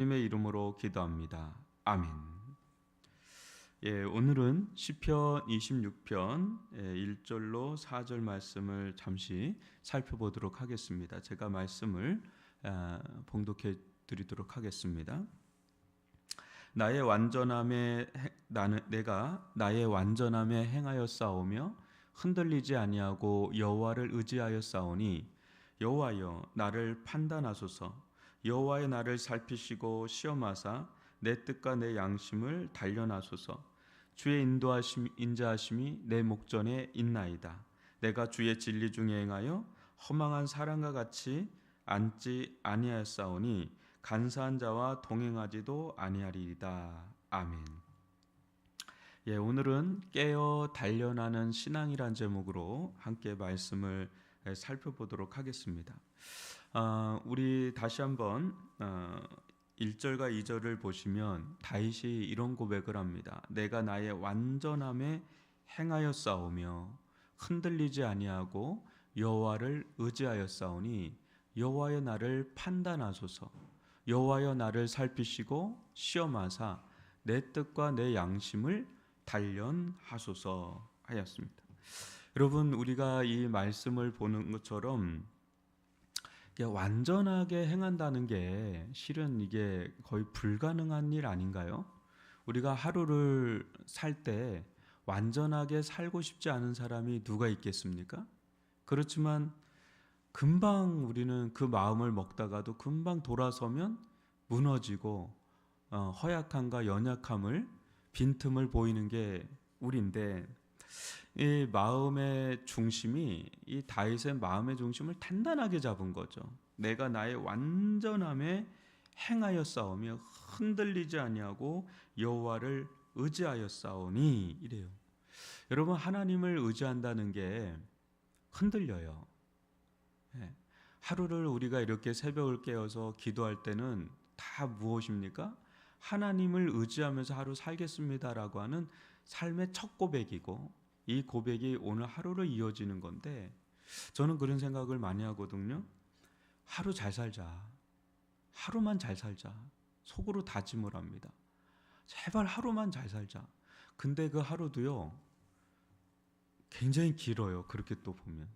주님의 이름으로 기도합니다. 아멘. 오늘은 시편 26편 1절로 4절 말씀을 잠시 살펴보도록 하겠습니다. 제가 말씀을 봉독해 드리도록 하겠습니다. 내가 나의 완전함에 행하여 싸우며 흔들리지 아니하고 여호와를 의지하여 싸우니 여호와여 나를 판단하소서. 여호와의 나를 살피시고 시험하사 내 뜻과 내 양심을 단련하소서. 주의 인자하심이 내 목전에 있나이다. 내가 주의 진리 중에 행하여 허망한 사람과 같이 앉지 아니하였사오니 간사한 자와 동행하지도 아니하리이다. 아멘. 오늘은 깨어 단련하는 신앙이란 제목으로 함께 말씀을 살펴보도록 하겠습니다. 우리 다시 한번 1절과 2절을 보시면 다윗이 이런 고백을 합니다. 내가 나의 완전함에 행하여 싸우며 흔들리지 아니하고 여호와를 의지하여 싸우니 여호와여 나를 판단하소서. 여호와여 나를 살피시고 시험하사 내 뜻과 내 양심을 단련하소서 하였습니다. 여러분, 우리가 이 말씀을 보는 것처럼 완전하게 행한다는 게 실은 이게 거의 불가능한 일 아닌가요? 우리가 하루를 살 때 완전하게 살고 싶지 않은 사람이 누가 있겠습니까? 그렇지만 금방 우리는 그 마음을 먹다가도 금방 돌아서면 무너지고 허약함과 연약함을 빈틈을 보이는 게 우리인데, 이 마음의 중심이 이 다윗의 마음의 중심을 단단하게 잡은 거죠. 내가 나의 완전함에 행하여 싸우며 흔들리지 아니하고 여호와를 의지하여 싸우니 이래요. 여러분, 하나님을 의지한다는 게 흔들려요. 하루를 우리가 이렇게 새벽을 깨어서 기도할 때는 다 무엇입니까? 하나님을 의지하면서 하루 살겠습니다라고 하는 삶의 첫 고백이고, 이 고백이 오늘 하루로 이어지는 건데, 저는 그런 생각을 많이 하거든요. 하루 잘 살자. 하루만 잘 살자. 속으로 다짐을 합니다. 제발 하루만 잘 살자. 근데 그 하루도요, 굉장히 길어요. 그렇게 또 보면.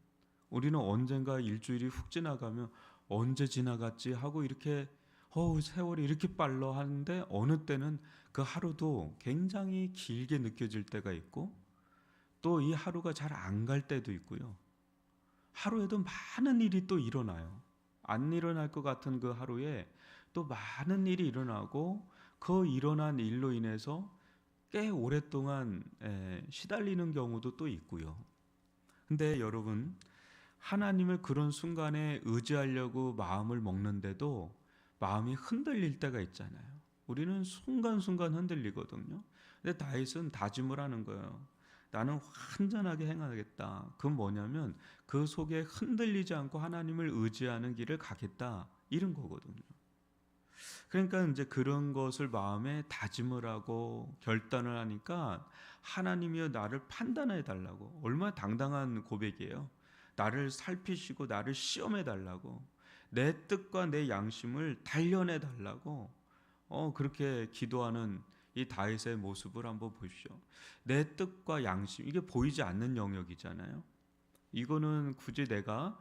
우리는 언젠가 일주일이 훅 지나가면 언제 지나갔지 하고 이렇게 세월이 이렇게 빨라 하는데, 어느 때는 그 하루도 굉장히 길게 느껴질 때가 있고, 또 이 하루가 잘 안 갈 때도 있고요. 하루에도 많은 일이 또 일어나요. 안 일어날 것 같은 그 하루에 또 많은 일이 일어나고, 그 일어난 일로 인해서 꽤 오랫동안 시달리는 경우도 또 있고요. 근데 여러분, 하나님을 그런 순간에 의지하려고 마음을 먹는데도 마음이 흔들릴 때가 있잖아요. 우리는 순간순간 흔들리거든요. 근데 다윗은 다짐을 하는 거예요. 나는 완전하게 행하겠다. 그건 뭐냐면 그 속에 흔들리지 않고 하나님을 의지하는 길을 가겠다, 이런 거거든요. 그러니까 이제 그런 것을 마음에 다짐을 하고 결단을 하니까 하나님이여 나를 판단해 달라고. 얼마나 당당한 고백이에요. 나를 살피시고 나를 시험해 달라고, 내 뜻과 내 양심을 단련해 달라고 그렇게 기도하는 이 다윗의 모습을 한번 보십시오. 내 뜻과 양심, 이게 보이지 않는 영역이잖아요. 이거는 굳이 내가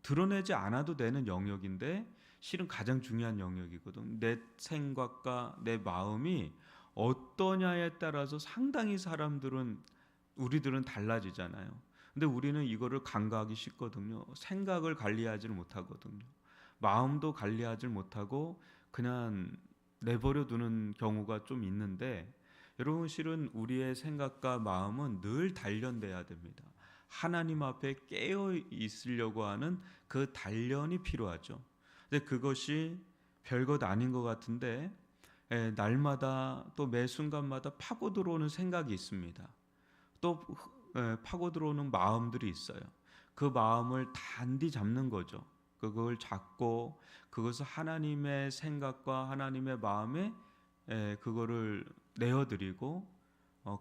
드러내지 않아도 되는 영역인데 실은 가장 중요한 영역이거든. 내 생각과 내 마음이 어떠냐에 따라서 상당히 우리들은 달라지잖아요. 근데 우리는 이거를 간과하기 쉽거든요. 생각을 관리하지 못하거든요. 마음도 관리하지 못하고 그냥 내버려 두는 경우가 좀 있는데, 여러분, 실은 우리의 생각과 마음은 늘 단련돼야 됩니다. 하나님 앞에 깨어 있으려고 하는 그 단련이 필요하죠. 근데 그것이 별것 아닌 것 같은데, 날마다 또 매 순간마다 파고 들어오는 생각이 있습니다. 또 파고 들어오는 마음들이 있어요. 그 마음을 단디 잡는 거죠. 그걸 잡고 그것을 하나님의 생각과 하나님의 마음에 그거를 내어드리고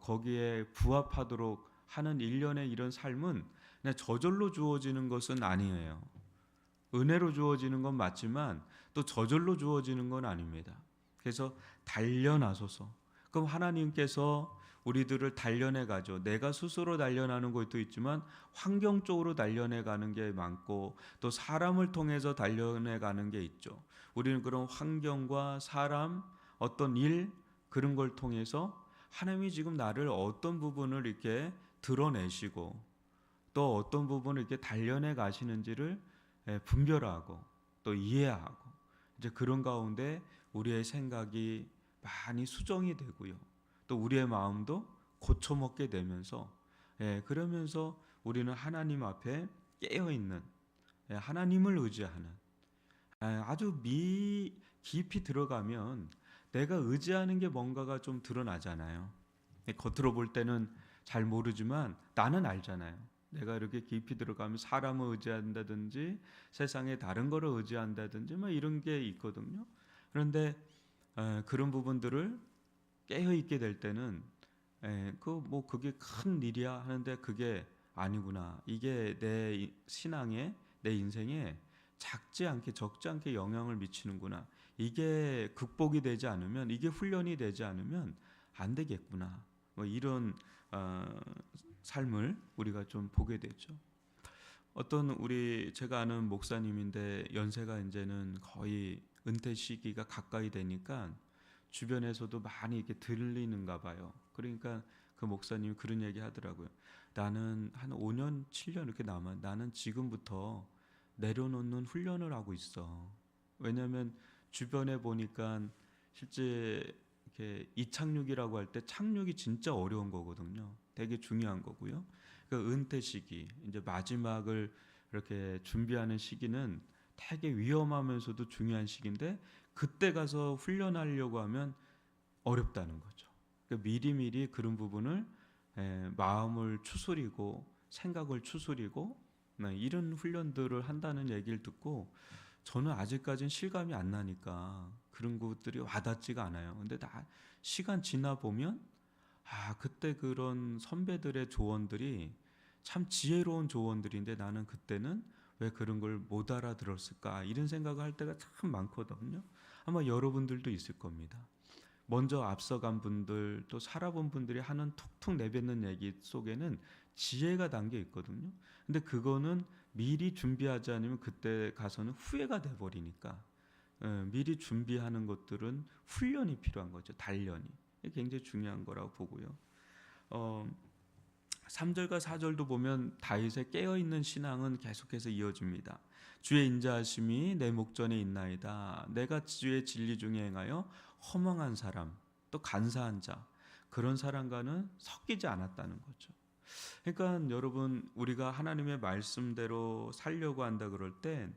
거기에 부합하도록 하는 일련의 이런 삶은 그냥 저절로 주어지는 것은 아니에요. 은혜로 주어지는 건 맞지만 또 저절로 주어지는 건 아닙니다. 그래서 단련하소서. 그럼 하나님께서 우리들을 단련해 가죠. 내가 스스로 단련하는 것도 있지만 환경 쪽으로 단련해 가는 게 많고 또 사람을 통해서 단련해 가는 게 있죠. 우리는 그런 환경과 사람, 어떤 일 그런 걸 통해서 하나님이 지금 나를 어떤 부분을 이렇게 드러내시고 또 어떤 부분을 이렇게 단련해 가시는지를 분별하고 또 이해하고 이제 그런 가운데 우리의 생각이 많이 수정이 되고요. 또 우리의 마음도 고쳐먹게 되면서 그러면서 우리는 하나님 앞에 깨어 있는 하나님을 의지하는 아주 깊이 들어가면 내가 의지하는 게 뭔가가 좀 드러나잖아요. 겉으로 볼 때는 잘 모르지만 나는 알잖아요. 내가 이렇게 깊이 들어가면 사람을 의지한다든지 세상에 다른 거를 의지한다든지 뭐 이런 게 있거든요. 그런데 그런 부분들을 깨어 있게 될 때는 그게 큰 일이야 하는데 그게 아니구나. 이게 내 신앙에 내 인생에 작지 않게 적지 않게 영향을 미치는구나. 이게 극복이 되지 않으면 이게 훈련이 되지 않으면 안 되겠구나. 뭐 이런 삶을 우리가 좀 보게 되죠. 어떤 제가 아는 목사님인데 연세가 이제는 거의 은퇴 시기가 가까이 되니까 주변에서도 많이 이렇게 들리는가 봐요. 그러니까 그 목사님이 그런 얘기 하더라고요. 나는 한 5년, 7년 이렇게 남아. 나는 지금부터 내려놓는 훈련을 하고 있어. 왜냐하면 주변에 보니까 실제 이렇게 이착륙이라고 할 때 착륙이 진짜 어려운 거거든요. 되게 중요한 거고요. 그 은퇴 시기, 이제 마지막을 이렇게 준비하는 시기는 되게 위험하면서도 중요한 시기인데 그때 가서 훈련하려고 하면 어렵다는 거죠. 그러니까 미리미리 그런 부분을 마음을 추스리고 생각을 추스리고 이런 훈련들을 한다는 얘기를 듣고 저는 아직까지는 실감이 안 나니까 그런 것들이 와닿지가 않아요. 근데 시간 지나 보면 그때 그런 선배들의 조언들이 참 지혜로운 조언들인데 나는 그때는 왜 그런 걸 못 알아들었을까 이런 생각을 할 때가 참 많거든요. 아마 여러분들도 있을 겁니다. 먼저 앞서간 분들 또 살아본 분들이 하는 툭툭 내뱉는 얘기 속에는 지혜가 담겨 있거든요. 근데 그거는 미리 준비하지 않으면 그때 가서는 후회가 돼버리니까 미리 준비하는 것들은 훈련이 필요한 거죠. 단련이 굉장히 중요한 거라고 보고요. 3절과 4절도 보면 다윗의 깨어있는 신앙은 계속해서 이어집니다. 주의 인자하심이 내 목전에 있나이다. 내가 주의 진리 중에 행하여 허망한 사람 또 간사한 자 그런 사람과는 섞이지 않았다는 거죠. 그러니까 여러분 우리가 하나님의 말씀대로 살려고 한다 그럴 때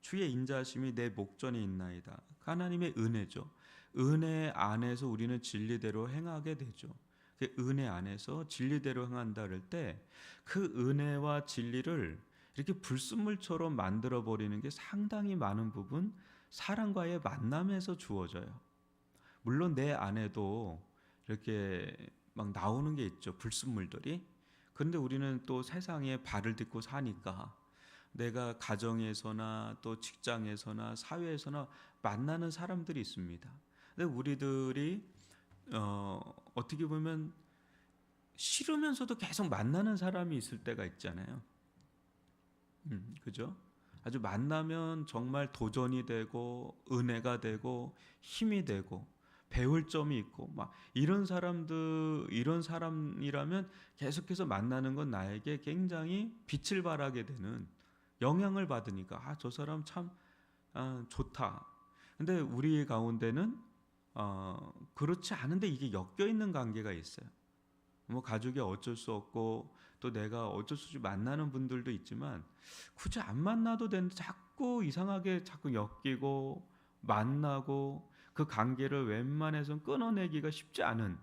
주의 인자하심이 내 목전에 있나이다. 하나님의 은혜죠. 은혜 안에서 우리는 진리대로 행하게 되죠. 그 은혜 안에서 진리대로 행한다 그럴 때 그 은혜와 진리를 이렇게 불순물처럼 만들어 버리는 게 상당히 많은 부분 사람과의 만남에서 주어져요. 물론 내 안에도 이렇게 막 나오는 게 있죠. 불순물들이. 그런데 우리는 또 세상에 발을 딛고 사니까 내가 가정에서나 또 직장에서나 사회에서나 만나는 사람들이 있습니다. 근데 우리들이 어떻게 보면 싫으면서도 계속 만나는 사람이 있을 때가 있잖아요. 그죠? 아주 만나면 정말 도전이 되고 은혜가 되고 힘이 되고 배울 점이 있고 막 이런 사람이라면 계속해서 만나는 건 나에게 굉장히 빛을 발하게 되는 영향을 받으니까 저 사람 참 좋다. 근데 우리 가운데는 그렇지 않은데 이게 엮여 있는 관계가 있어요. 뭐 가족이 어쩔 수 없고 또 내가 어쩔 수 없이 만나는 분들도 있지만 굳이 안 만나도 되는데 자꾸 이상하게 자꾸 엮이고 만나고 그 관계를 웬만해선 끊어내기가 쉽지 않은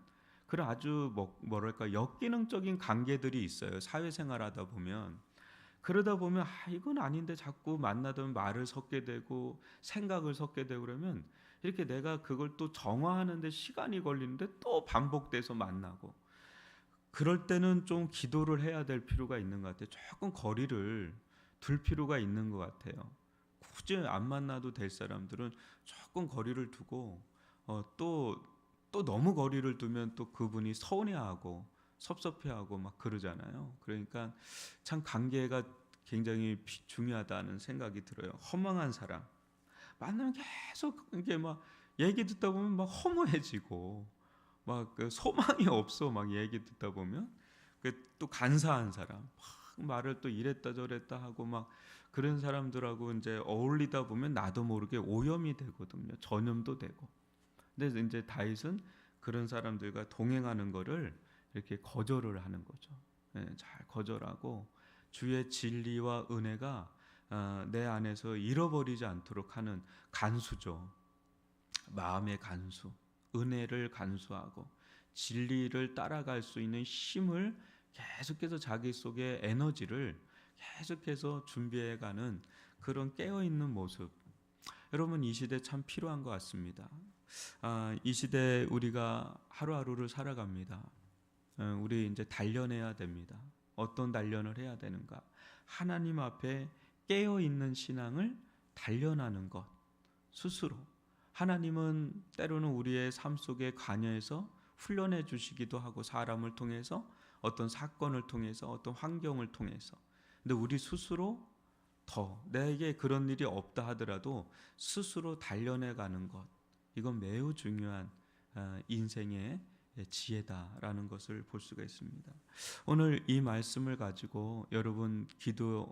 그런 아주 뭐랄까 역기능적인 관계들이 있어요. 사회생활하다 보면 그러다 보면 이건 아닌데 자꾸 만나던 말을 섞게 되고 생각을 섞게 되고 그러면 이렇게 내가 그걸 또 정화하는데 시간이 걸리는데 또 반복돼서 만나고 그럴 때는 좀 기도를 해야 될 필요가 있는 것 같아요. 조금 거리를 둘 필요가 있는 것 같아요. 도저히 안 만나도 될 사람들은 조금 거리를 두고 또 너무 거리를 두면 또 그분이 서운해하고 섭섭해하고 막 그러잖아요. 그러니까 참 관계가 굉장히 중요하다는 생각이 들어요. 허망한 사람 만나면 계속 이게 막 얘기 듣다 보면 막 허무해지고 막 그 소망이 없어. 막 얘기 듣다 보면 또 간사한 사람 막 말을 또 이랬다 저랬다 하고 막 그런 사람들하고 이제 어울리다 보면 나도 모르게 오염이 되거든요. 전염도 되고. 근데 이제 다윗은 그런 사람들과 동행하는 거를 이렇게 거절을 하는 거죠. 잘 거절하고 주의 진리와 은혜가 내 안에서 잃어버리지 않도록 하는 간수죠. 마음의 간수, 은혜를 간수하고 진리를 따라갈 수 있는 힘을 계속해서 자기 속에 에너지를 계속해서 준비해가는 그런 깨어있는 모습. 여러분 이 시대 참 필요한 것 같습니다. 이 시대 우리가 하루하루를 살아갑니다. 우리 이제 단련해야 됩니다. 어떤 단련을 해야 되는가? 하나님 앞에 깨어 있는 신앙을 단련하는 것 스스로. 하나님은 때로는 우리의 삶 속에 관여해서 훈련해 주시기도 하고 사람을 통해서 어떤 사건을 통해서 어떤 환경을 통해서. 근데 우리 스스로 더 내게 그런 일이 없다 하더라도 스스로 단련해 가는 것. 이건 매우 중요한 인생의 지혜다라는 것을 볼 수가 있습니다. 오늘 이 말씀을 가지고 여러분 기도